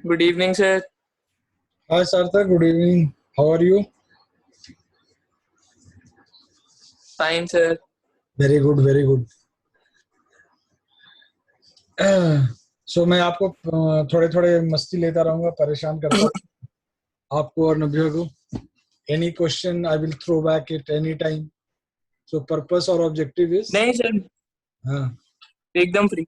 Good evening, sir. Hi Sarthak, good evening. How are you? Fine, sir. Very good, very good. So मैं आपको थोड़े थोड़े मस्ती लेता रहूंगा, परेशान करता रहूंगा आपको और नबिया को. Any question I will throw back at any time. So purpose और objective is नहीं सर, हाँ एकदम फ्री.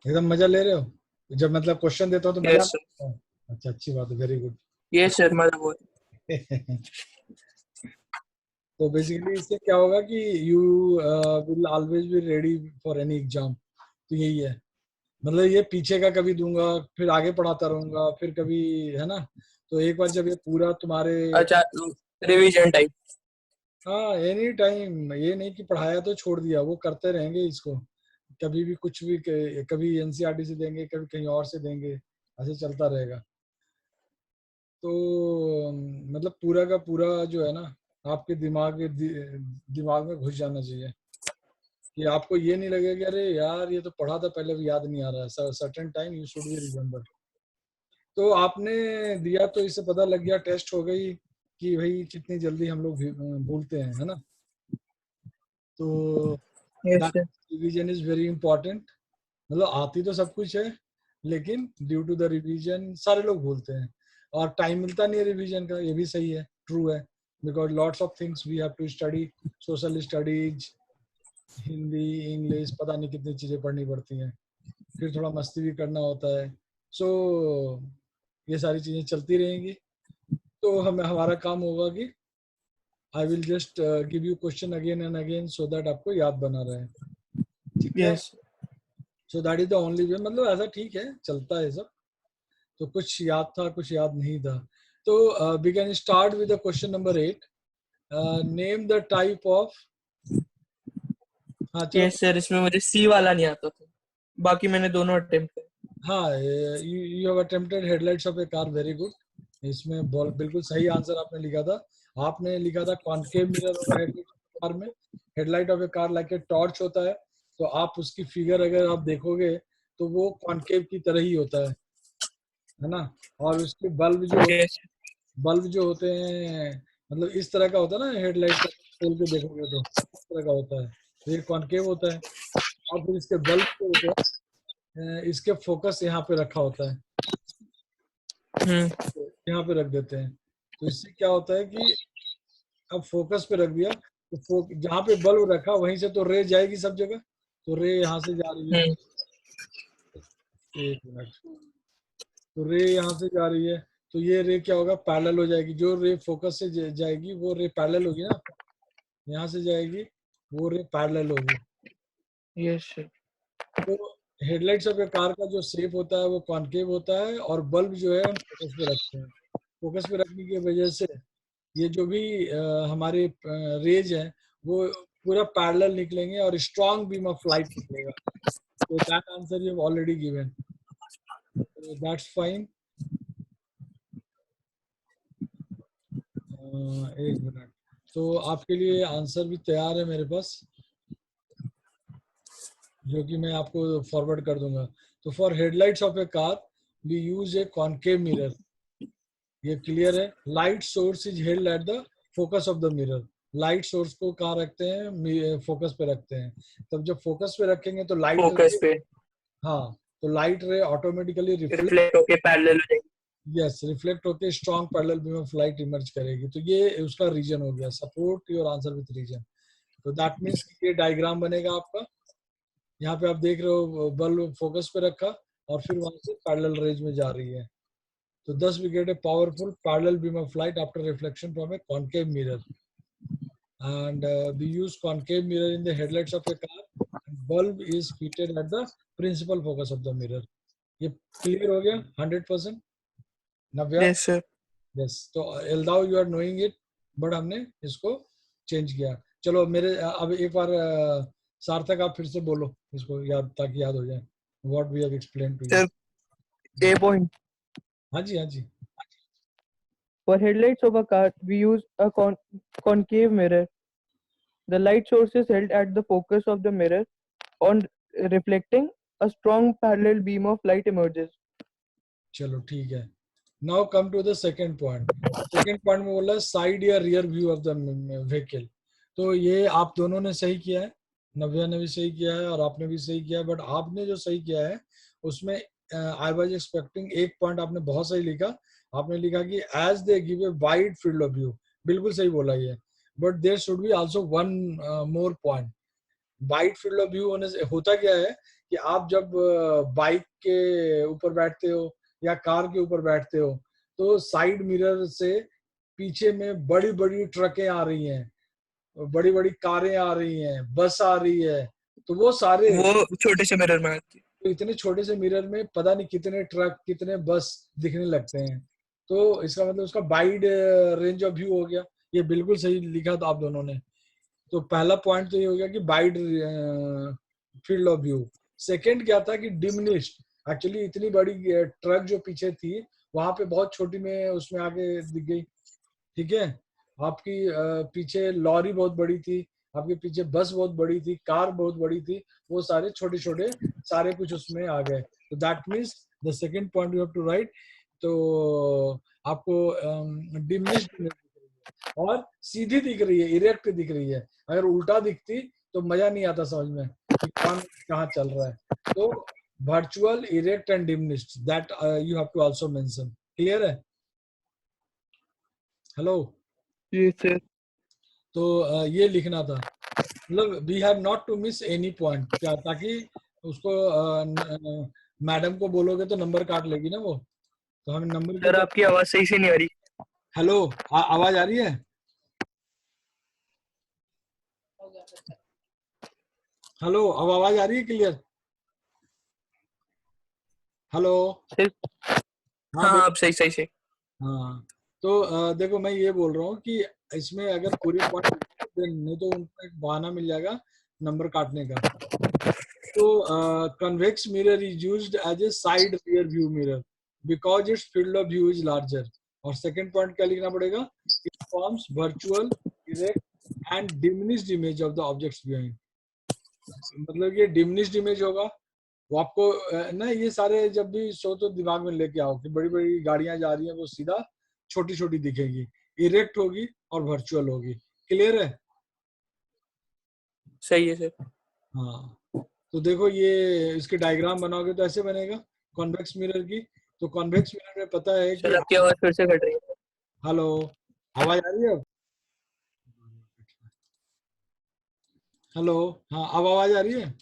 एकदम मजा ले रहे हो. जब मतलब क्वेश्चन देता हूँ तो मजा यस सर. आता है. अच्छा, अच्छी बात है, वेरी गुड. यस सर, मतलब वो. तो बेसिकली इससे क्या होगा कि you will always be ready for any exam. तो यही है, मतलब ये पीछे का कभी दूंगा, फिर आगे पढ़ाता रहूंगा, फिर कभी, है ना. तो एक बार जब ये पूरा तुम्हारे, अच्छा, रिवीजन टाइप. हाँ एनी टाइम, ये नहीं कि पढ़ाया तो छोड़ दिया, वो करते रहेंगे इसको. कभी भी कुछ भी, कभी एनसीईआरटी से देंगे, कभी कहीं और से देंगे, ऐसे चलता रहेगा. तो मतलब पूरा का पूरा जो है ना, आपके दिमाग में घुस जाना चाहिए कि आपको ये नहीं लगेगा कि अरे यार ये तो पढ़ा था पहले भी याद नहीं आ रहा है. Certain time you should be remember. तो आपने दिया तो इससे पता लग गया, टेस्ट हो गई कि भाई कितनी जल्दी हम लोग भूलते हैं, है ना. तो yes sir. Revision is very important. मतलब आती तो सब कुछ है, लेकिन ड्यू टू द रिवीजन सारे लोग भूलते हैं. और टाइम मिलता नहीं है रिवीजन का, ये भी सही है, ट्रू है. Because lots of things we have to study, social studies, Hindi, English, पता नहीं कितनी चीजें पढ़नी पड़ती हैं. फिर थोड़ा मस्ती भी करना होता है. सो ये सारी चीजें चलती रहेंगी. तो हमारा काम होगा कि I will just give you question again and again so that आपको याद बना रहे. ठीक है. Yes. So that is the only way. मतलब ऐसा ठीक है, चलता है सब. तो कुछ याद था, कुछ याद नहीं था. तो we can start with the question number 8. Name the type of. हाँ चलो. यस सर, इसमें मुझे सी वाला नहीं आता था, बाकी मैंने दोनों अटेम्प्ट करे. हाँ, you have attempted headlights of a car. Very good. इसमें बिल्कुल सही आंसर आपने लिखा था. आपने लिखा था कॉनकेव मिरर होगा हेडलाइट ऑफ कार में. Headlight of a car like a torch होता है. तो आप उसकी फिगर अगर आप देखोगे तो वो कॉनकेव की तरह ही होता है ना. और उसके यस. बल्ब जो होते हैं, मतलब इस तरह का होता है ना, हेडलाइट का खोल के देखोगे तो इस तरह का होता है. तो ये कॉनकेव होता है. और फिर इसके बल्ब जो होते हैं, इसके फोकस यहाँ पे रखा होता है, यहाँ पे रख देते हैं. तो इससे क्या होता है कि अब फोकस पे रख दिया तो जहाँ पे बल्ब रखा वहीं से तो रे जाएगी सब जगह. तो रे यहाँ से जा रही है. एक मिनट. तो रे यहाँ से जा रही है. तो ये रे क्या होगा, पैरेलल हो जाएगी. जो रे फोकस से जाएगी वो रे पैरेलल होगी ना. यहाँ से जाएगी, वो रे पैरेलल होगी. Yes sir. तो हेडलाइट्स ऑफ ए कार का जो शेप होता है वो कॉनकेव होता है, और बल्ब जो है हम फोकस पे रखते हैं. फोकस पे रखने की वजह से ये जो भी हमारे रेज हैं वो पूरा पैरेलल निकलेंगे और स्ट्रॉन्ग बीम ऑफ लाइट निकलेगा. तो that answer you have already given. That's fine. एक मिनट. तो आपके लिए आंसर भी तैयार है मेरे पास, जो कि मैं आपको फॉरवर्ड कर दूंगा. तो for headlights of a car we use a concave mirror. ये क्लियर है. Light source is held at the focus of the mirror. Light source को कहाँ रखते हैं, फोकस पे रखते हैं. तब जब फोकस पे रखेंगे तो लाइट फोकस पे हाँ, तो लाइट रे ऑटोमेटिकली रिफ्लेक्ट होके पैरेलल हो जाएगी. यस, रिफ्लेक्ट होके strong parallel beam of light emerge करेगी. तो ये उसका रीजन हो गया. Support your answer with reason. तो दैट मीन्स ये डायग्राम बनेगा आपका. यहाँ पे आप देख रहे हो बल्ब फोकस पे रखा और फिर वहां से पैरेलल रेंज में जा रही है. तो thus we get a powerful parallel beam of light after reflection from a concave mirror. And we use concave mirror in the headlights of a car. And bulb is fitted at the principal focus of the mirror. ये clear हो गया 100%. Navya. Yes sir. Yes. तो although you are knowing it, but हमने इसको change किया. चलो मेरे अब एक बार सार्थक आप फिर से बोलो इसको याद, ताकि याद हो जाए what we have explain to you. Sir, a point. हाँ जी, हाँ जी. For headlights of a car, we use a concave mirror. The light source is held at the focus of the mirror. On reflecting, a strong parallel beam of light emerges. चलो ठीक है. Now come to the second point. Second point में बोला side या rear view of the vehicle. तो ये आप दोनों ने सही किया है, नव्या ने भी सही किया है और आपने भी सही किया है. बट आपने जो सही किया है उसमें आई वाज एक्सपेक्टिंग एक पॉइंट आपने बहुत सही लिखा. आपने लिखा कि as they give a wide field of view. बिल्कुल सही बोला ये. But there should be also one more point. Wide field of view होने से होता क्या है कि आप जब बाइक के ऊपर बैठते हो या कार के ऊपर बैठते हो तो साइड मिरर से पीछे में बड़ी बड़ी ट्रकें आ रही हैं, बड़ी बड़ी कारें आ रही हैं, बस आ रही है. तो वो सारे वो छोटे से मिरर में आती है. तो इतने छोटे से मिरर में पता नहीं कितने ट्रक कितने बस दिखने लगते हैं. तो इसका मतलब उसका वाइड रेंज ऑफ व्यू हो गया. ये बिल्कुल सही लिखा था आप दोनों ने. तो पहला पॉइंट तो ये हो गया कि wide field of view. Second क्या था कि डिमिनिश्ड. एक्चुअली इतनी बड़ी ट्रक जो पीछे थी वहां पे बहुत छोटी में उसमें आगे दिख गई. ठीक है. आपकी पीछे लॉरी बहुत बड़ी थी, आपके पीछे बस बहुत बड़ी थी, कार बहुत बड़ी थी, वो सारे छोटे छोटे सारे कुछ उसमें आ गए. तो that means the second point you have to write. तो आपको डिमिनिश्ड और सीधी दिख रही है, इरेक्ट दिख रही है. अगर उल्टा दिखती तो मजा नहीं आता समझ में कि कौन कहाँ चल रहा है. तो virtual, erect and diminished, that you have to also mention. Clear है? हेलो. Yes, sir. तो ये लिखना था. मतलब we have not to miss any point. क्या ताकि उसको मैडम को बोलोगे तो नंबर काट लेगी ना वो. तो हमें नंबर की सर आपकी आवाज सही से नहीं आ रही. हेलो, आवाज आ रही है? हेलो, अब आवाज आ रही है क्लियर? हेलो. हाँ आप सही सही से. हाँ. तो देखो मैं ये बोल रहा हूँ कि इसमें अगर पूरे पॉइंट नहीं तो उनको एक बहाना मिल जाएगा नंबर काटने का. तो convex mirror is used as a side rear view mirror because its field of view is larger. और सेकंड पॉइंट क्या लिखना पड़ेगा? It forms virtual, erect and diminished image of the objects behind. मतलब ये diminished image होगा. वो आपको ना ये सारे जब भी सो तो दिमाग में लेके आओ कि बड़ी बड़ी गाड़ियां जा रही हैं वो सीधा छोटी छोटी दिखेगी, इरेक्ट होगी और वर्चुअल होगी. क्लियर है? सही है सर. हाँ. तो देखो ये इसके डायग्राम बनाओगे तो ऐसे बनेगा कॉन्वेक्स मिरर की. तो कॉन्वेक्स मिरर में पता है कि सर आपकी आवाज फिर से कट रही है. हेलो, आवाज आ रही है अब? हेलो. हाँ, अब आवाज आ रही है?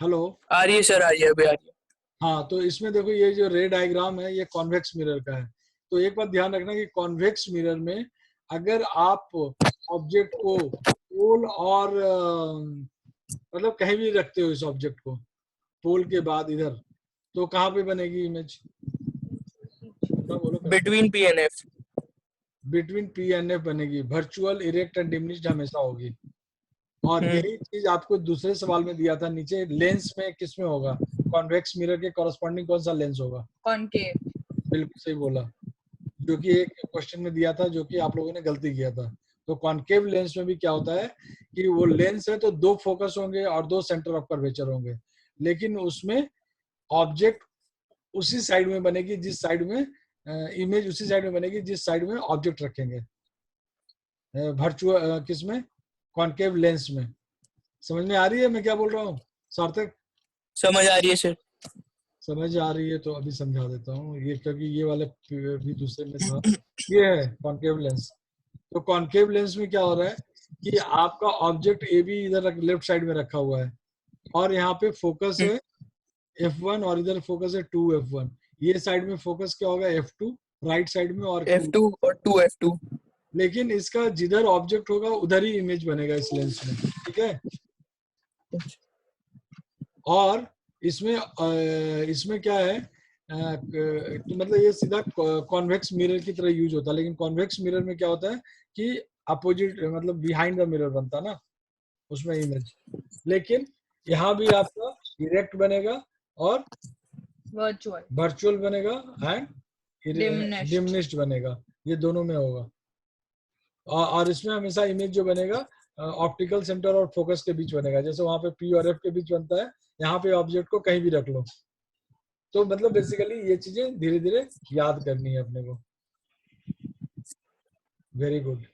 हेलो. आ रही है सर, आ रही है, अभी आ रही है. हाँ. तो इसमें देखो ये जो रे डायग्राम है ये कॉन्वेक्स मिरर का है. तो एक बात ध्यान रखना कि कॉन्वेक्स मिरर में अगर आप ऑब्जेक्ट को पोल और मतलब कहीं भी रखते हो इस ऑब्जेक्ट को पोल के बाद इधर, तो कहाँ पे बनेगी इमेज? बोलो. Between P and F. Between P and F बनेगी. वर्चुअल, इरेक्ट एंड डिमिनिश्ड हमेशा होगी. और यही चीज आपको दूसरे सवाल में दिया था नीचे. लेंस में किस में होगा? कॉन्वेक्स मिरर के कॉरेस्पॉन्डिंग कौन सा लेंस होगा? कॉनकेव. बिल्कुल सही बोला. जो कि एक क्वेश्चन में दिया था जो कि आप लोगों ने गलती किया था. तो कॉन्केव लेंस में भी क्या होता है कि वो लेंस है तो दो फोकस होंगे और दो सेंटर ऑफ कर्वेचर होंगे, लेकिन उसमें ऑब्जेक्ट उसी साइड में बनेगी जिस साइड में इमेज उसी साइड में बनेगी जिस साइड में ऑब्जेक्ट रखेंगे. वर्चुअल किसमें? कॉन्केव लेंस में. समझ में आ रही है मैं क्या बोल रहा हूँ सार्थक? समझ आ रही है सर. समझ आ रही है तो अभी समझा देता हूँ ये, क्योंकि ये वाले भी दूसरे में था. ये है कॉन्केव लेंस. तो कॉन्केव लेंस में क्या हो रहा है कि आपका ऑब्जेक्ट ए भी इधर लेफ्ट साइड में रखा हुआ है और यहाँ पे फोकस है F1 और इधर फोकस है 2F1. ये साइड में फोकस क्या होगा? F2 राइट साइड में और F2 और 2F2. लेकिन इसका जिधर ऑब्जेक्ट होगा उधर ही इमेज बनेगा इस लेंस में. ठीक है. और इसमें क्या है तो मतलब ये सीधा कॉन्वेक्स मिरर की तरह यूज होता है. लेकिन कॉन्वेक्स मिरर में क्या होता है कि अपोजिट मतलब बिहाइंड द मिरर बनता ना उसमें इमेज. लेकिन यहाँ भी आपका इरेक्ट बनेगा और वर्चुअल बनेगा एंड डिमिनिश्ड बनेगा. ये दोनों में होगा. और इसमें हमेशा इमेज जो बनेगा ऑप्टिकल सेंटर और फोकस के बीच बनेगा. जैसे वहां पे पी और एफ के बीच बनता है, यहाँ पे ऑब्जेक्ट को कहीं भी रख लो. तो मतलब बेसिकली ये चीजें धीरे धीरे याद करनी है अपने को. Very good.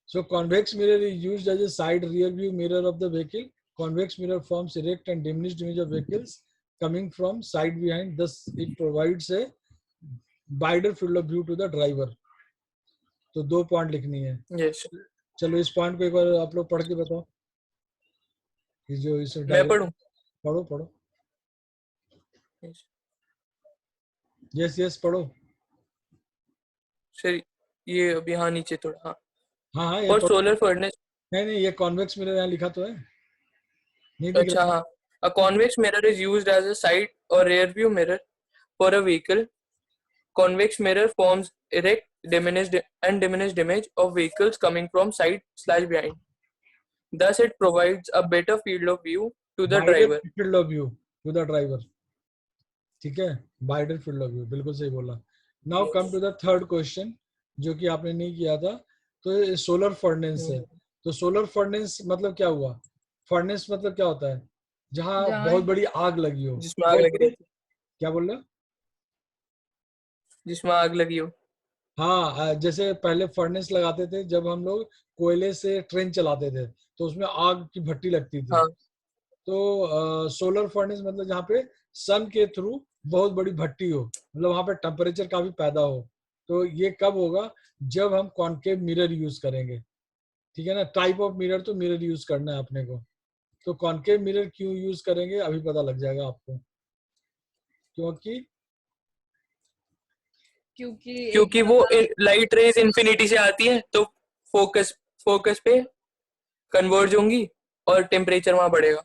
So convex mirror is used as a side rear view mirror of the vehicle. Convex mirror forms erect and diminished image of vehicles coming from side behind. Thus, it provides a wider field of view to the driver. तो 2 point लिखनी है. Yes sir. चलो इस point को एक बार आप लोग पढ़ के बताओ. ये जो इस मैं पढ़ूं? पढ़ो. यस पढ़ो. सर ये अभी हाँ नीचे थोड़ा. हाँ हाँ और सोलर फर्नेस. नहीं ये कॉन्वेक्स मिरर यहाँ लिखा तो है. नहीं दिख अच्छा हाँ. A convex mirror is used as a side or rear view mirror for a vehicle. Convex mirror forms erect, diminished image of vehicles coming from side/behind. Thus, it provides a better field of view to the driver. Field of view to the driver. ठीक है. Wider field of view. बिल्कुल सही बोला. Now come to the third question जो कि आपने नहीं किया था. तो सोलर फर्नेस है. तो सोलर फर्नेस मतलब क्या हुआ? फर्नेस मतलब क्या होता है? जहाँ बहुत बड़ी आग लगी हो. जिसमें आग लगी. क्या बोल रहे हो? जिसमें आग लगी हो. हाँ जैसे पहले फर्नेस लगाते थे जब हम लोग कोयले से ट्रेन चलाते थे तो उसमें आग की भट्टी लगती थी. हाँ. तो सोलर फर्नेस मतलब जहाँ पे सन के थ्रू बहुत बड़ी भट्टी हो, मतलब वहां पे टेम्परेचर काफी पैदा हो. तो ये कब होगा? जब हम कॉन्केव मिरर यूज करेंगे. ठीक है ना. टाइप ऑफ मिरर तो मिरर यूज करना है अपने को. तो कॉन्केव मिरर क्यों यूज करेंगे अभी पता लग जाएगा आपको. क्योंकि वो लाइट रेज इंफिनिटी से आती है तो फोकस पे कन्वर्ज होंगी और टेम्परेचर वहां बढ़ेगा.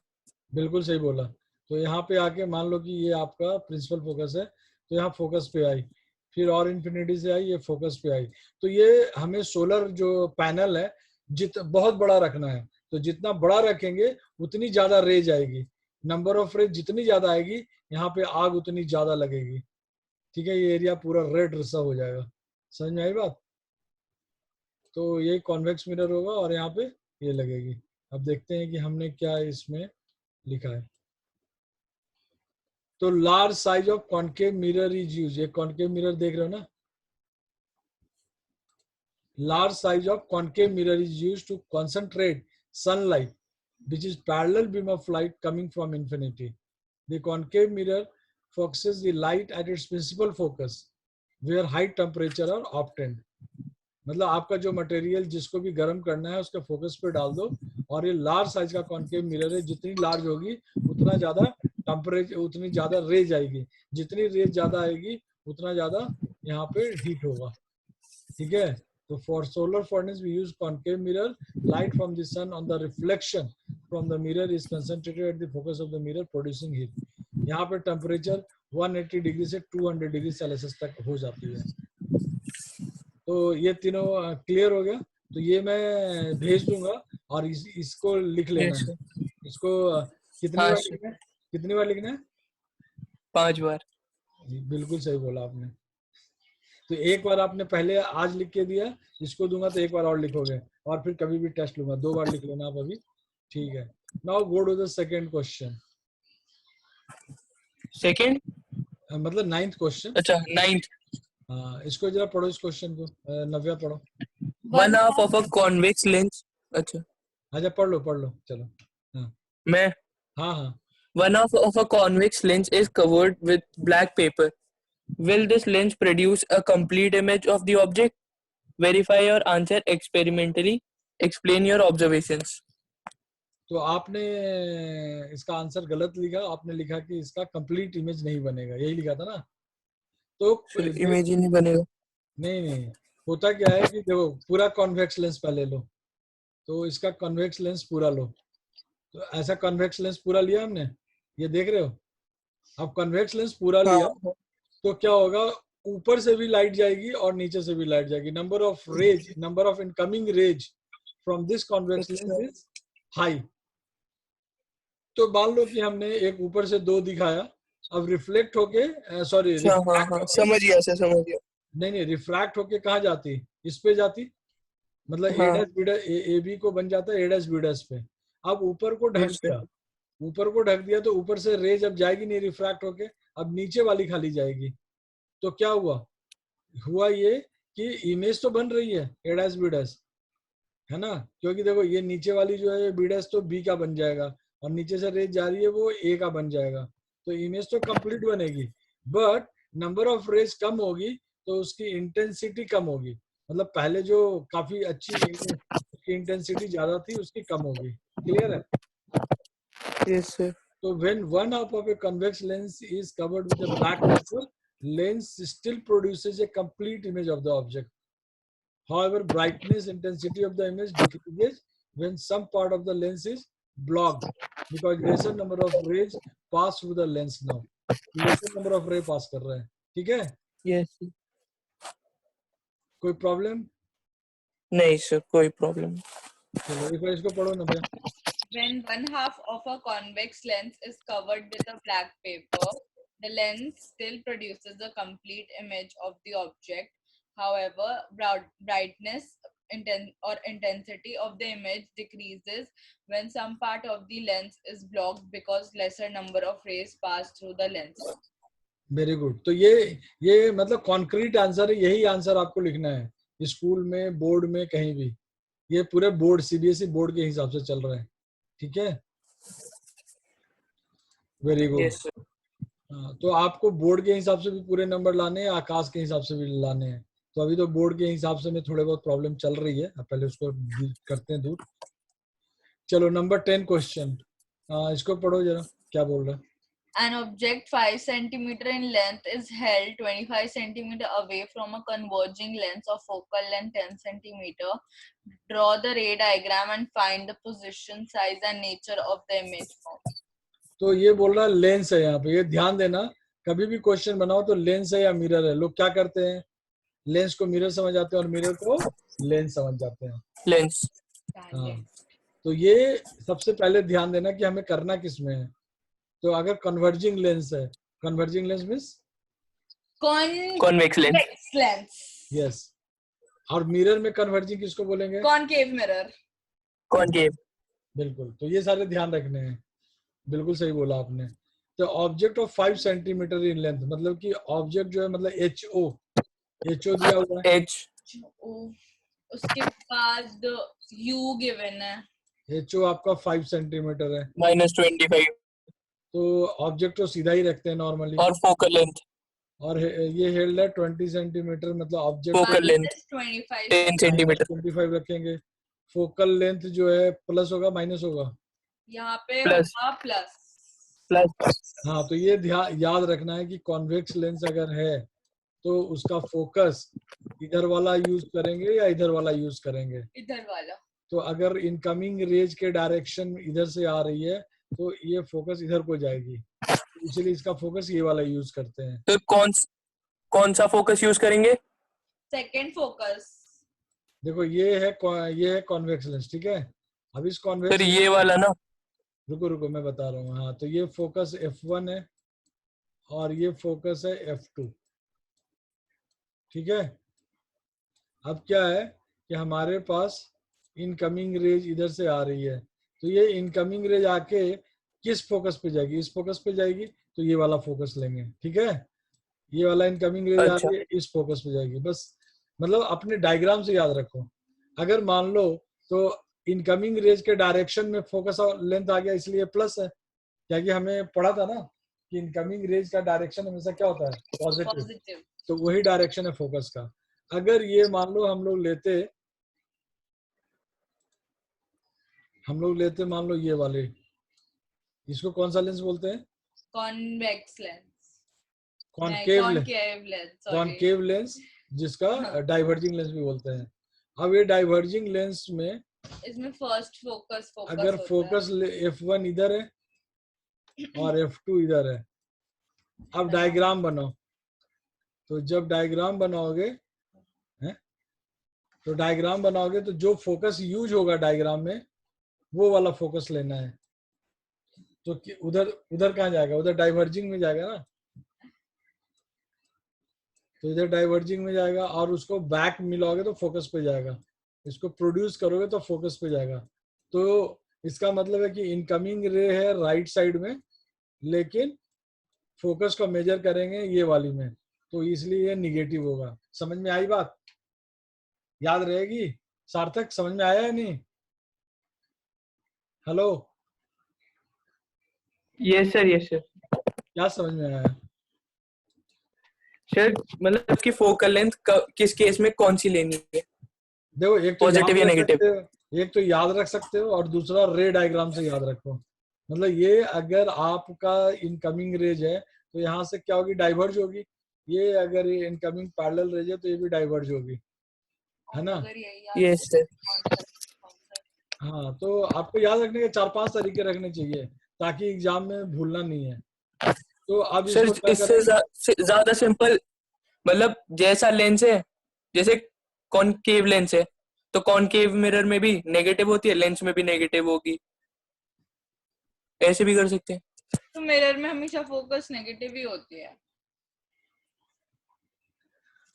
बिल्कुल सही बोला. तो यहाँ पे आके मान लो कि ये आपका प्रिंसिपल फोकस है तो यहाँ फोकस पे आई, फिर और इन्फिनिटी से आई, ये फोकस पे आई. तो ये हमें सोलर जो पैनल है बहुत बड़ा रखना है. तो जितना बड़ा रखेंगे उतनी ज्यादा रेज आएगी. नंबर ऑफ रेज जितनी ज्यादा आएगी यहाँ पे आग उतनी ज्यादा लगेगी. ठीक है. ये एरिया पूरा रेड सा हो जाएगा. समझ में आई बात? तो ये कॉन्वेक्स मिरर होगा और यहाँ पे ये लगेगी. अब देखते हैं कि हमने क्या इसमें लिखा है. तो large size of concave mirror is use. ये कॉन्केव मिरर देख रहे हो ना. Large size of concave mirror is use to concentrate sunlight which is parallel beam of light coming from infinity. The concave mirror focuses the light at its principal focus where high temperature are obtained. मतलब आपका जो material जिसको भी गर्म करना है उसके focus पे डाल दो और ये लार्ज साइज का कॉन्केव मिरर है. जितनी लार्ज होगी उतना ज्यादा टेम्परेचर, उतनी ज्यादा रेज आएगी. जितनी रेज ज्यादा आएगी उतना ज्यादा यहाँ पे हीट होगा. ठीक है. तो for solar furnace we use concave mirror. Light from the sun on the reflection from the mirror is concentrated at the focus of the mirror producing heat. यहाँ पे टेम्परेचर 180 डिग्री से 200 डिग्री सेल्सियस तक हो जाती है. तो ये तीनों क्लियर हो गया. तो ये मैं भेज दूंगा और इसको लिख लेना है. इसको कितनी बार लिखना है? 5 बार. बिल्कुल सही बोला आपने. तो एक बार आपने पहले आज लिख के दिया, इसको दूंगा तो एक बार और लिखोगे और फिर कभी भी टेस्ट लूंगा 2 बार लिख लेना आप अभी. ठीक है. Now go to the second question. Second मतलब 9th क्वेश्चन. अच्छा 9th. हाँ इसको जरा पढ़ो. इस क्वेश्चन को नव्या पढ़ो. 1/2 of a convex lens. अच्छा पढ़ लो चलो. हाँ मैं. हाँ 1/2 of a convex lens is covered with black paper. Will this lens produce a complete image of the object? Verify your answer experimentally. Explain your observations. तो आपने इसका आंसर गलत लिखा. आपने लिखा कि इसका कंप्लीट इमेज नहीं बनेगा. यही लिखा था ना. तो इमेज ही नहीं बनेगा. नहीं होता क्या है कि देखो पूरा कॉन्वेक्स लेंस पहले लो. तो इसका कॉन्वेक्स लेंस पूरा लो. तो ऐसा कॉन्वेक्स लेंस पूरा लिया हमने. ये देख रहे हो. अब कॉन्वेक्स लेंस पूरा लिया तो क्या होगा? ऊपर से भी लाइट जाएगी और नीचे से भी लाइट जाएगी. Number of incoming rays from this convex lens is high. तो मान लो कि हमने एक ऊपर से 2 दिखाया. अब रिफ्लेक्ट होके समझ गया. नहीं रिफ्रैक्ट होके कहाँ जाती? इस पे जाती. मतलब ए बी को बन जाता है A' B' पे. अब ऊपर को ढक गया ऊपर को ढक दिया तो ऊपर से रे जब जाएगी नहीं रिफ्रैक्ट होके, अब नीचे वाली खाली जाएगी, तो क्या हुआ ये कि इमेज तो बन रही है ए डैश बी डैश, है ना, क्योंकि देखो ये नीचे वाली जो है बी डैश तो बी का बन जाएगा और नीचे से रेज जा रही है वो ए का बन जाएगा, तो इमेज तो कंप्लीट बनेगी, बट नंबर ऑफ रेज कम होगी तो उसकी इंटेंसिटी कम होगी, मतलब पहले जो काफी अच्छी उसकी इंटेंसिटी ज्यादा थी उसकी कम होगी। क्लियर है? Yes, sir. So when one half of a convex lens is covered with a black paper, lens still produces a complete image of the object. However, brightness intensity of the image decreases when some part of the lens is blocked because lesser number of rays pass through the lens now. Lesser number of ray pass कर रहे हैं, ठीक है? Yes, sir. कोई problem? नहीं sir, कोई problem. चलो एक बार इसको पढ़ो ना भैया। When one half of a convex lens is covered with a black paper, the lens still produces a complete image of the object. However, brightness or intensity of the image decreases when some part of the lens is blocked because lesser number of rays pass through the lens. Very good. तो ये मतलब concrete answer है, यही answer आपको लिखना है school में, board में, कहीं भी। ये पूरे बोर्ड सीबीएसई बोर्ड के हिसाब से चल रहा है, ठीक है? Very good. Yes, sir. तो आपको बोर्ड के हिसाब से भी पूरे नंबर लाने हैं, आकाश के हिसाब से भी लाने हैं। तो अभी तो बोर्ड के हिसाब से में थोड़े बहुत प्रॉब्लम चल रही है, अब पहले उसको करते हैं दूर। चलो नंबर 10 क्वेश्चन, इसको पढ़ो जरा, क्या बोल रहा है? An object 5 cm in length is held 25 cm away from a converging lens of focal length 10 cm. Draw the ray diagram and find the position, size and nature of the image formed. तो ये बोल रहा है lens है, यहाँ पे ये ध्यान देना, कभी भी क्वेश्चन बनाओ तो लेंस है या मिरर है। लोग क्या करते हैं, लेंस को मिरर समझ जाते हैं और मिरर को लेंस समझ जाते हैं। Lens. हाँ, तो ये सबसे पहले ध्यान देना कि हमें करना किस में है। तो अगर कन्वर्जिंग लेंस है, converging lens means Convex lens. Yes, और मिरर में कन्वर्जिंग किसको बोलेंगे? Concave mirror. Concave. बिल्कुल, तो ये सारे ध्यान रखने हैं। बिल्कुल सही बोला आपने। तो object of 5 centimetre in length, मतलब कि ऑब्जेक्ट जो है, मतलब एचओ दिया हुआ है, H. उसके बाद U given है, एचओ आपका 5 सेंटीमीटर है, -25. तो ऑब्जेक्ट को सीधा ही रखते हैं नॉर्मली, और focal length. और ये हेल्ड है 20 सेंटीमीटर, मतलब ऑब्जेक्ट Focal length. 25 10 centimeter. 25 रखेंगे। फोकल लेंथ जो है प्लस होगा माइनस होगा? यहाँ पे Plus. होगा प्लस। Plus. हाँ, तो ये याद रखना है कि कॉन्वेक्स लेंस अगर है तो उसका फोकस इधर वाला यूज करेंगे या इधर वाला यूज करेंगे। इधर वाला। तो अगर इनकमिंग रेज के डायरेक्शन इधर से आ रही है तो ये फोकस इधर को जाएगी, इसलिए इसका फोकस ये वाला यूज करते हैं। तो कौन सा फोकस यूज करेंगे? Second focus. देखो ये है कॉन्वेक्स लेंस, ठीक है? अब इस कॉन्वेक्स, फिर ये वाला ना, रुको मैं बता रहा हूँ। हाँ, तो ये फोकस F1 है और ये फोकस है F2, ठीक है? अब क्या है कि हमारे पास इनकमिंग रेज इधर से आ रही है, तो ये इनकमिंग रेज आके किस फोकस पे जाएगी? इस फोकस पे जाएगी, तो ये वाला फोकस लेंगे, ठीक है? ये वाला इनकमिंग रेज आ रही है, इस फोकस पे जाएगी। बस मतलब अपने डायग्राम से याद रखो। अगर मान लो तो इनकमिंग रेज के डायरेक्शन में फोकस और लेंथ आ गया, इसलिए प्लस है, क्या कि हमें पढ़ा था ना कि इनकमिंग रेज का डायरेक्शन हमेशा क्या होता है? पॉजिटिव, तो वही डायरेक्शन है फोकस का। अगर ये मान लो हम लोग लेते मान लो ये वाले, इसको कौन सा लेंस बोलते हैं? कॉन्वेक्स लेंस, कॉनकेव लेंस, जिसका डाइवर्जिंग लेंस भी बोलते हैं। अब ये डाइवर्जिंग लेंस में इसमें फर्स्ट फोकस अगर फोकस F1 इधर है और F2 इधर है, अब डायग्राम बनाओ। तो जब डायग्राम बनाओगे तो जो फोकस यूज होगा डायग्राम में वो वाला फोकस लेना है। तो उधर कहाँ जाएगा? उधर डाइवर्जिंग में जाएगा ना, तो इधर डाइवर्जिंग में जाएगा और उसको बैक मिलाओगे तो फोकस पे जाएगा, इसको प्रोड्यूस करोगे तो फोकस पे जाएगा। तो इसका मतलब है कि इनकमिंग रे है राइट साइड में, लेकिन फोकस को मेजर करेंगे ये वाली में, तो इसलिए ये निगेटिव होगा। समझ में आई बात? याद रहेगी? सार्थक समझ में आया है नहीं? Hello, yes sir, yes sir. क्या समझ में आया? सर मतलब कि फोकल लेंथ किस केस में कौन सी लेनी है, देखो, एक तो पॉजिटिव या याद रख नेगेटिव? सकते हो, एक तो याद रख सकते हो, और दूसरा रे डायग्राम से याद रखो। मतलब ये अगर आपका इनकमिंग रेज है तो यहाँ से क्या होगी, डाइवर्ज होगी। ये अगर ये इनकमिंग पैरेलल रेज है तो ये भी डाइवर्ज होगी, है ना? अगर यही याद यस सर। हाँ, तो आपको याद रखने के 4-5 तरीके रखने चाहिए ताकि एग्जाम में भूलना नहीं है। तो अब सर इसको क्या इससे करेंगे? ज्यादा सिंपल, मतलब जैसा लेंस है, जैसे कॉनकेव लेंस है तो कॉनकेव मिरर में भी नेगेटिव होती है, लेंस में भी नेगेटिव होगी, ऐसे भी कर सकते हैं। तो मिरर में हमेशा फोकस नेगेटिव ही होती है।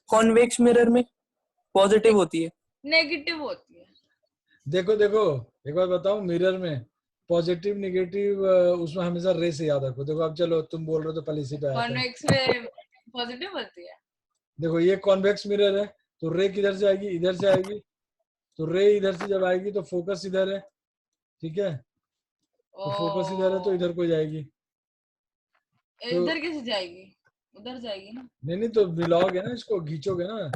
कॉन्वेक्स मिरर में पॉजिटिव होती है। नेगेटिव होती है। देखो देखो, एक बार बताऊं, मिरर में पॉजिटिव निगेटिव उसमें हमेशा रे से याद रखो। देखो अब चलो, तुम बोल रहे हो तो पहले इसी पे आया था। कॉन्वेक्स में पॉजिटिव होती है। देखो ये कॉन्वेक्स मिरर है, तो रे किधर से आएगी? इधर से आएगी। तो रे इधर से जब आएगी तो फोकस इधर है, ठीक है? तो फोकस इधर है तो इधर को जाएगी। तो इधर कैसे जाएगी? उधर जाएगी ना। नहीं, तो मिलाओगे ना, इसको खींचोगे ना,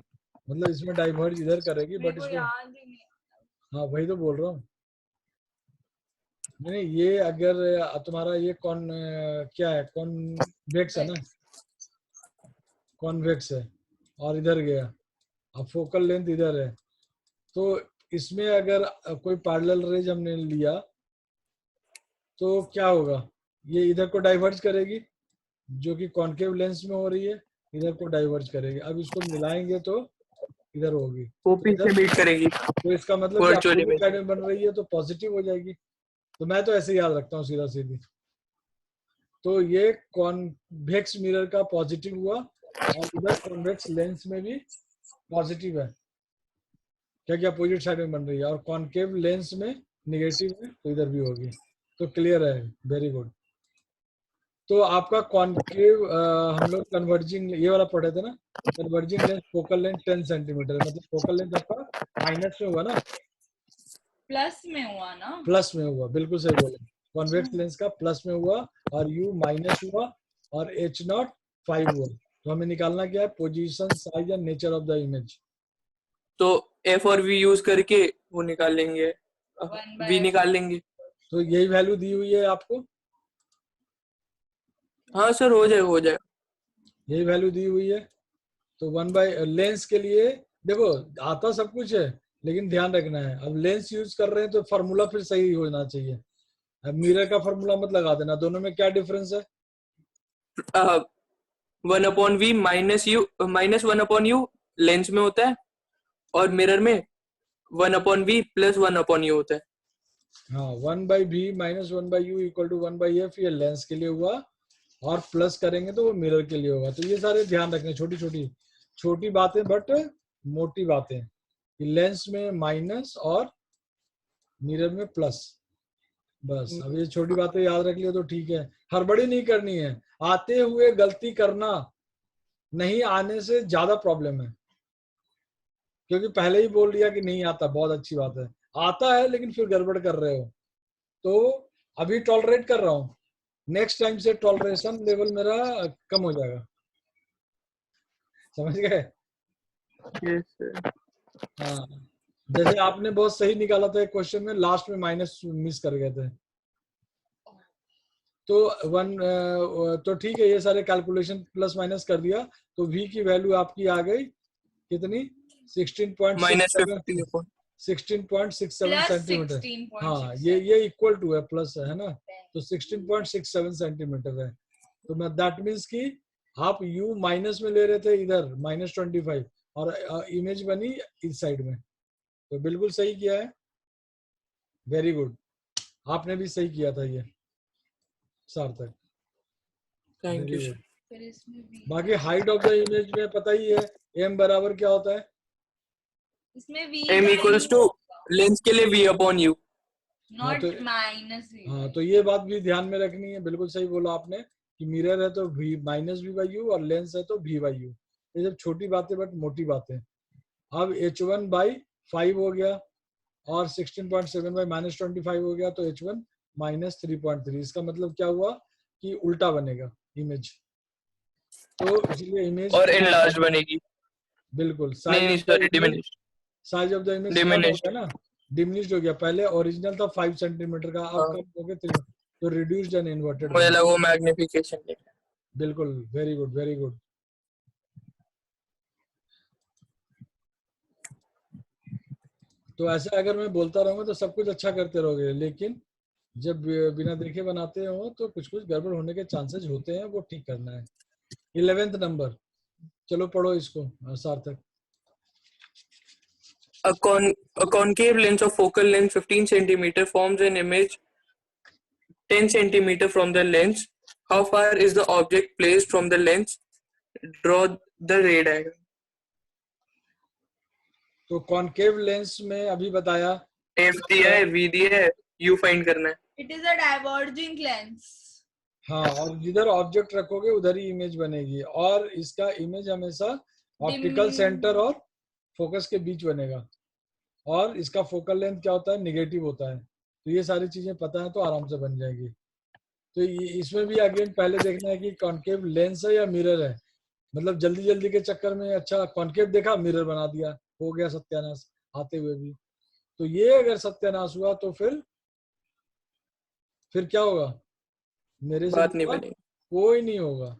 मतलब इसमें डाइवर्ज इधर करेगी, मेरे बट को इसको, याद ही नहीं। हाँ वही तो बोल रहा हूँ। नहीं, ये अगर तुम्हारा ये क्या है, कॉन्वेक्स है ना, कॉन्वेक्स है, और इधर गया, अब फोकल लेंथ इधर है, तो इसमें अगर कोई पैरेलल रेज हमने लिया तो क्या होगा, ये इधर को डाइवर्ज करेगी, जो कि कॉन्केव लेंस में हो रही है, इधर को डाइवर्ज करेगी। अब इसको मिलाएंगे तो इधर होगी, वो तो पीछे इधर, मीट करेगी तो इसका मतलब कि वर्चुअल अपोजिट इमेज। साइड में बन रही है तो पॉजिटिव हो जाएगी। तो मैं तो ऐसे ही याद रखता हूँ, सीधा सीधी। तो ये कॉन्वेक्स मिरर का पॉजिटिव हुआ, और इधर कॉन्वेक्स लेंस में भी पॉजिटिव है, क्या क्या अपोजिट साइड में बन रही है, और कॉन्केव लेंस में निगेटिव है तो इधर भी होगी। तो क्लियर है, वेरी गुड। तो आपका कॉन्केव हम लोग कन्वर्जिंग ये वाला पढ़े थे ना, converging lens focal length 10 centimetre है, मतलब फोकल लेंथ आपका माइनस में हुआ ना, प्लस में हुआ ना। प्लस में हुआ, बिल्कुल सही बोले। कॉन्वेक्स लेंस का प्लस में हुआ, और यू माइनस हुआ, और एच नॉट 5 हुआ। तो हमें निकालना क्या है, position, size and nature of the image. तो एफ और वी यूज करके वो निकाल लेंगे, वी निकाल लेंगे। तो यही वैल्यू दी हुई है आपको, हाँ सर, हो जाए हो जाए। यही वैल्यू दी हुई है। तो 1 लेंस के लिए देखो, आता सब कुछ है, लेकिन ध्यान रखना है, अब लेंस यूज कर रहे हैं तो फार्मूला फिर सही होना चाहिए। अब मिरर का फार्मूला मत लगा देना, दोनों में क्या डिफरेंस है? 1/v माइनस 1/u लेंस में होता है, और मिरर में 1/v प्लस 1/u होता है। हाँ, 1/v minus 1/u equal to 1/f, ये लेंस के लिए हुआ, और प्लस करेंगे तो वो मिरर के लिए होगा। तो ये सारे ध्यान रखने, छोटी बातें बट मोटी बातें, कि लेंस में माइनस और मिरर में प्लस, बस। अब ये छोटी बातें याद रख लियो तो ठीक है, हड़बड़ी नहीं करनी है। आते हुए गलती करना, नहीं आने से ज्यादा प्रॉब्लम है, क्योंकि पहले ही बोल दिया कि नहीं आता, बहुत अच्छी बात है। आता है लेकिन फिर गड़बड़ कर रहे हो, तो अभी टॉलरेट कर रहा हूँ, नेक्स्ट टाइम से टॉलरेशन लेवल मेरा कम हो जाएगा, समझ गए? Yes sir. हाँ, जैसे आपने बहुत सही निकाला था एक क्वेश्चन में, लास्ट में माइनस मिस कर गए थे। तो ठीक है, ये सारे कैलकुलेशन प्लस माइनस कर दिया, तो v की वैल्यू आपकी आ गई कितनी, 16.67 प्लस सेंटीमीटर। हाँ, ये इक्वल टू है, प्लस है ना, तो 16.67 सेंटीमीटर है। तो मैं दैट मीन्स कि आप u माइनस में ले रहे थे, इधर -25, और इमेज बनी इस साइड में, तो बिल्कुल सही किया है, वेरी गुड। आपने भी सही किया था ये, सार्थक, thank you very sir. Good. फिर इसमें भी बाकी हाइट ऑफ द इमेज में पता ही है, m बराबर क्या होता है? इसमें v m का इक्वल्स टू लेंस के लिए v/u। not तो minus v. हाँ, तो ये बात भी ध्यान में रखनी है। बिल्कुल सही बोला आपने कि मिरर है तो v minus v by u और लेंस है तो v बाई यू। ये सब छोटी बातें बट मोटी बातें। अब h1 बाई 5 हो गया और 16.7 बाई माइनस 25 हो गया, तो h1 माइनस 3.3। इसका मतलब क्या हुआ कि उल्टा बनेगा इमेज, तो इसलिए इमेज और enlarged बनेगी। बिल्कुल नहीं नहीं sorry, diminished. Size of the image कम हो गया ना, डिमिनिश्ड हो गया। पहले ओरिजिनल था 5 सेंटीमीटर का, अब हाँ। कम हो गया 3, तो रिड्यूस्ड एंड इन्वर्टेड। मुझे लगा वो मैग्निफिकेशन। बिल्कुल, वेरी गुड वेरी गुड। तो ऐसे अगर मैं बोलता रहूंगा तो सब कुछ अच्छा करते रहोगे, लेकिन जब बिना देखे बनाते हो तो कुछ कुछ गड़बड़ होने के चांसेस होते हैं, वो ठीक करना है। 11th नंबर, चलो पढ़ो इसको सार्थक। A concave lens of focal length 15 centimeter forms an image 10 centimeter from the lens. How far is the object placed from the lens? Draw the ray diagram. तो कॉनकेव लेंस में अभी बताया, F दिया है, V दिया है, U find करना है। It is a diverging lens. हाँ, और जिधर ऑब्जेक्ट रखोगे उधर ही इमेज बनेगी, और इसका इमेज हमेशा ऑप्टिकल सेंटर और फोकस के बीच बनेगा, और इसका फोकल लेंथ क्या होता है, निगेटिव होता है। तो ये सारी चीजें पता है तो आराम से बन जाएगी। तो इसमें भी अगेन पहले देखना है कि कॉनकेव लेंस है या मिरर है। मतलब जल्दी जल्दी के चक्कर में अच्छा कॉनकेव देखा, मिरर बना दिया, हो गया सत्यानाश आते हुए भी। तो ये अगर सत्यानाश हुआ तो फिर क्या होगा, मेरे से बात नहीं बुरा बनेगी। कोई नहीं होगा।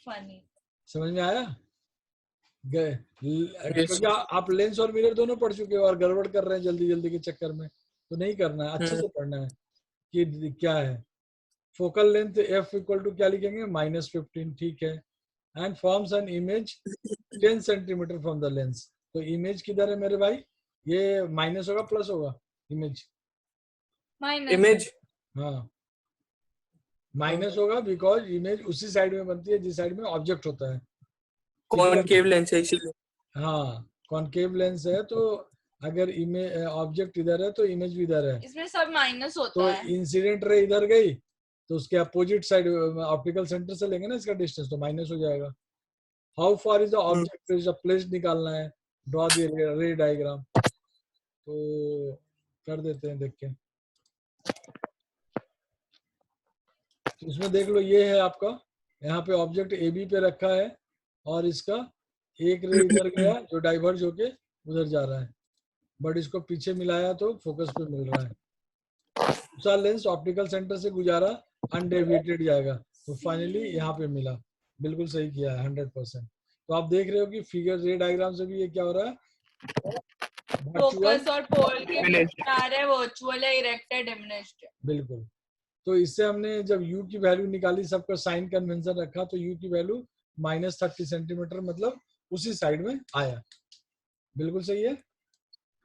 Funny. समझ में आया? गए क्योंकि आप लेंस और मिरर दोनों पढ़ चुके हो और गड़बड़ कर रहे हैं जल्दी जल्दी के चक्कर में, तो नहीं करना है, अच्छे से पढ़ना है कि क्या है। Focal length f equal to क्या लिखेंगे, -15, ठीक है। And forms an image 10 centimetre from the lens. तो इमेज किधर है मेरे भाई, ये माइनस होगा प्लस होगा इमेज? Minus. इमेज हाँ, माइनस होगा, बिकॉज इमेज उसी साइड में बनती है जिस साइड में ऑब्जेक्ट होता है। कॉनकेव लेंस है इसीलिए। हाँ, कॉनकेव लेंस है तो अगर इमेज ऑब्जेक्ट इधर है तो इमेज भी इधर है, इसमें सब माइनस होता तो है। इंसिडेंट रे इधर गई तो उसके अपोजिट साइड ऑप्टिकल सेंटर से लेंगे ना इसका डिस्टेंस, तो माइनस हो जाएगा। How far is the object placed निकालना है, ड्रॉ द रे डायग्राम। तो कर देते हैं देख के। तो इसमें देख लो, ये है आपका, यहाँ पे ऑब्जेक्ट ए बी पे रखा है और इसका एक रे इधर गया जो डाइवर्ज होके उधर जा रहा है, बट इसको पीछे मिलाया तो फोकस पे मिल रहा है। दूसरा लेंस ऑप्टिकल सेंटर से गुजारा, अनडेविएटेड जाएगा, तो फाइनली यहाँ पे मिला। बिल्कुल सही किया है, 100%। तो आप देख रहे हो कि फिगर रे डायग्राम से भी ये क्या हो रहा है, फोकस और पोल के बीच Diminished. में आ रहा है, वर्चुअल है, इरेक्ट है, डिमिनिश्ड है। बिल्कुल। तो इससे हमने जब u की वैल्यू निकाली, सबका साइन कन्वेंशन रखा, तो u की वैल्यू -30 सेंटीमीटर, मतलब उसी साइड में आया। बिल्कुल सही है,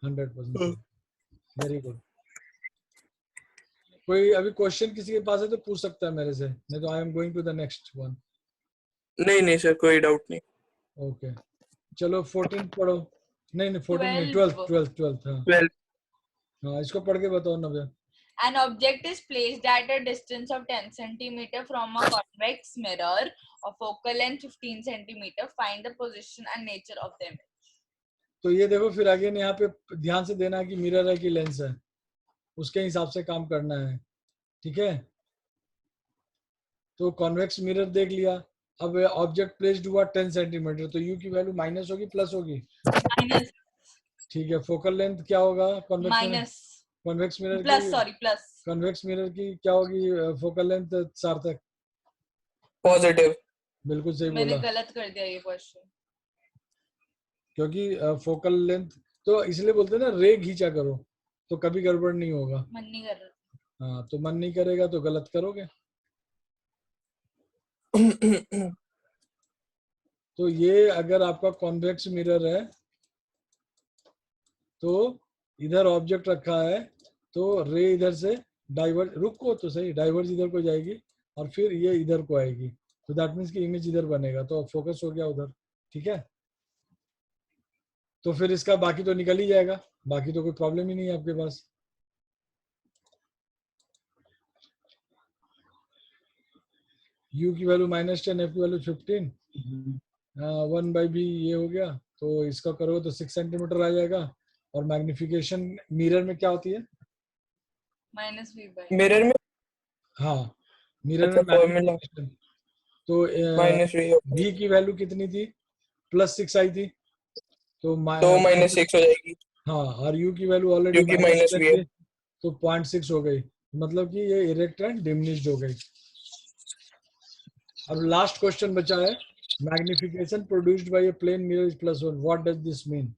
100%। Very good. कोई अभी क्वेश्चन किसी के पास है तो पूछ सकता है मेरे से, नहीं तो I am going to the next one. नहीं नहीं सर, कोई डाउट नहीं। ओके, चलो 14 पढ़ो। नहीं 14 नहीं, 12th. 12th। हाँ 12 हाँ, इसको पढ़ के बताओ नव्या। An object is placed at a distance of 10 centimeter from a convex mirror of focal length 15 centimeter. Find the position and nature of the image. तो ये देखो, फिर आगे यहाँ पे ध्यान से देना कि मिरर है कि लेंस है, उसके हिसाब से काम करना है, ठीक है। तो कॉन्वेक्स मिरर देख लिया। अब ऑब्जेक्ट प्लेस्ड हुआ 10 सेंटीमीटर, तो यू की वैल्यू माइनस होगी प्लस होगी? Minus. ठीक है। फोकल लेंथ क्या होगा Minus. Convex mirror Plus. की? Sorry, plus. कॉन्वेक्स मिरर की क्या होगी फोकल लेंथ सार्थक? पॉजिटिव। बिल्कुल सही मैंने बोला, गलत कर दिया ये क्वेश्चन। क्योंकि फोकल लेंथ तो इसलिए बोलते हैं ना, रे खींचा करो तो कभी गड़बड़ नहीं होगा। मन नहीं कर रहा। हाँ, तो मन नहीं करेगा तो गलत करोगे। तो ये अगर आपका कॉन्वेक्स मिरर है तो इधर ऑब्जेक्ट रखा है, तो रे इधर से डाइवर्ज, रुको तो सही, डाइवर्ज इधर को जाएगी और फिर ये इधर को आएगी, तो दैट मीन्स की इमेज इधर बनेगा, तो फोकस हो गया उधर, ठीक है। तो फिर इसका बाकी तो निकल ही जाएगा, बाकी तो कोई प्रॉब्लम ही नहीं है आपके पास। u की वैल्यू -10, f की वैल्यू 15, 1/b ये हो गया। तो इसका करोगे तो 6 सेंटीमीटर आ जाएगा। और मैग्निफिकेशन मिरर में क्या होती है? -v/. मिरर में हाँ, मिरर अच्छा में फॉर्मूला मैग्निफिकेशन। तो -v v की वैल्यू कितनी थी? +6 आई थी। तो तो -6 हो जाएगी हाँ, और u की वैल्यू ऑलरेडी क्योंकि -10 -v है। थी, तो 0.6 हो गई। मतलब कि ये इरेक्ट एंड डिमिनिश्ड हो गई। अब लास्ट क्वेश्चन बचा है, magnification produced by a plane mirror is +1, what does this mean?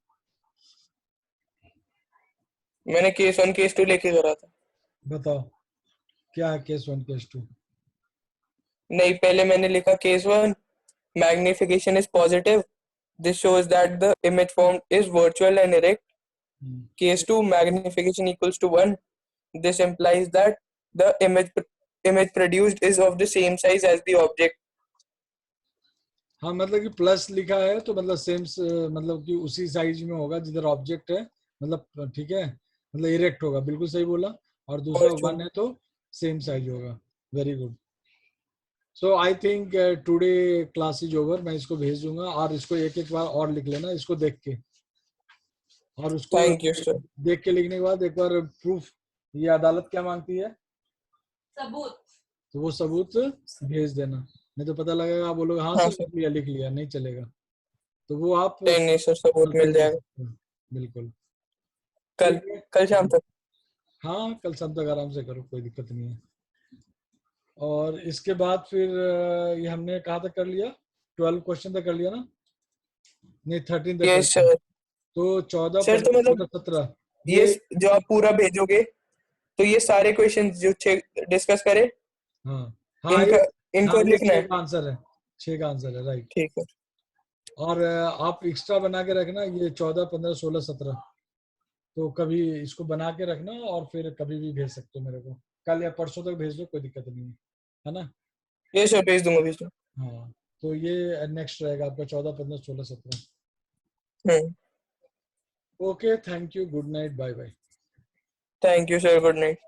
मैंने केस 1 केस 2 लेके करा था। बताओ क्या है केस 1 केस 2? नहीं, पहले मैंने लिखा case 1 magnification is positive, this shows that the image formed is virtual and erect. Case 2 magnification equals to 1, this implies that the image produced is of the same size as the object. हाँ, मतलब कि plus लिखा है तो मतलब same, मतलब कि उसी साइज में होगा जिधर ऑब्जेक्ट है, मतलब ठीक है, मतलब इरेक्ट होगा, बिल्कुल सही बोला। और दूसरा Virtual. 1 है तो सेम साइज होगा। Very good. So I think today class is over. मैं इसको भेज दूंगा और इसको एक एक बार और लिख लेना इसको देख के। और उसको Thank you sir. देख के लिखने के बाद एक बार प्रूफ, ये अदालत क्या मांगती है? सबूत. तो वो सबूत भेज देना, नहीं तो पता लगेगा आप बोलोगे हाँ हाँ सर सर, लिख लिया, नहीं चलेगा। तो वो आप नहीं सर, सबूत मिल जाएगा बिल्कुल। कल ठीक है, कल शाम तक। हाँ कल शाम तक आराम से करो, कोई दिक्कत नहीं है। और इसके बाद फिर ये हमने कहाँ तक कर लिया? 12 क्वेश्चन तक कर लिया ना? नहीं 13 तक कर यस लिया। सर। तो 14, सर तो 15, मतलब 16, 17 ये ये, जो आप पूरा भेजोगे तो ये सारे क्वेश्चन जो 6 डिस्कस करे हाँ हाँ इनका हाँ इनको ये लिखना 6 है। का आंसर है, 6 का आंसर है, राइट। ठीक है। और आप एक्स्ट्रा बना के रखना ये 14, 15, 16, 17। तो कभी इसको बना के रखना और फिर कभी भी भेज सकते हो मेरे को, कल या परसों तक भेज दो, कोई दिक्कत नहीं है ना? ये सर भेज दूंगा। हाँ, तो ये नेक्स्ट रहेगा आपका 14, 15, 16, 17। Hmm. Okay, thank you, good night, bye bye. Thank you sir, good night.